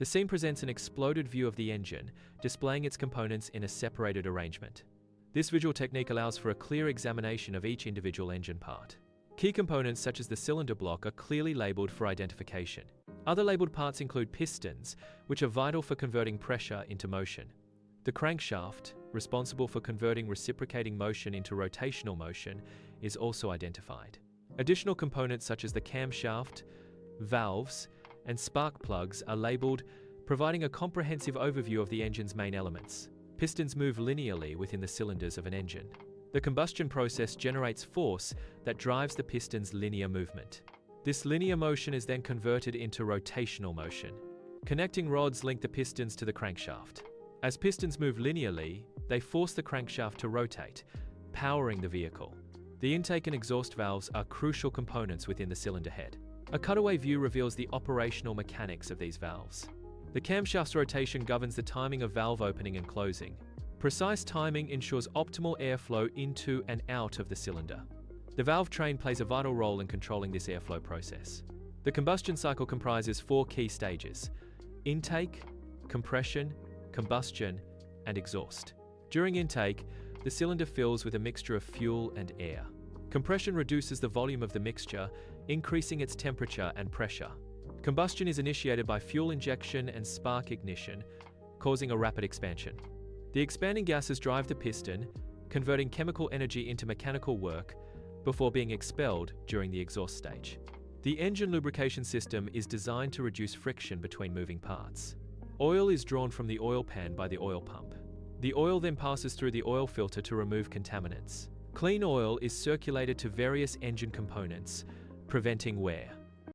The scene presents an exploded view of the engine, displaying its components in a separated arrangement. This visual technique allows for a clear examination of each individual engine part. Key components such as the cylinder block are clearly labeled for identification. Other labeled parts include pistons, which are vital for converting pressure into motion. The crankshaft, responsible for converting reciprocating motion into rotational motion, is also identified. Additional components such as the camshaft, valves, and spark plugs are labeled, providing a comprehensive overview of the engine's main elements. Pistons move linearly within the cylinders of an engine. The combustion process generates force that drives the piston's linear movement. This linear motion is then converted into rotational motion. Connecting rods link the pistons to the crankshaft. As pistons move linearly, they force the crankshaft to rotate, powering the vehicle. The intake and exhaust valves are crucial components within the cylinder head. A cutaway view reveals the operational mechanics of these valves. The camshaft's rotation governs the timing of valve opening and closing. Precise timing ensures optimal airflow into and out of the cylinder. The valve train plays a vital role in controlling this airflow process. The combustion cycle comprises 4 key stages: intake, compression, combustion, and exhaust. During intake, the cylinder fills with a mixture of fuel and air. Compression reduces the volume of the mixture, increasing its temperature and pressure. Combustion is initiated by fuel injection and spark ignition, causing a rapid expansion. The expanding gases drive the piston, converting chemical energy into mechanical work before being expelled during the exhaust stage. The engine lubrication system is designed to reduce friction between moving parts. Oil is drawn from the oil pan by the oil pump. The oil then passes through the oil filter to remove contaminants. Clean oil is circulated to various engine components, preventing wear.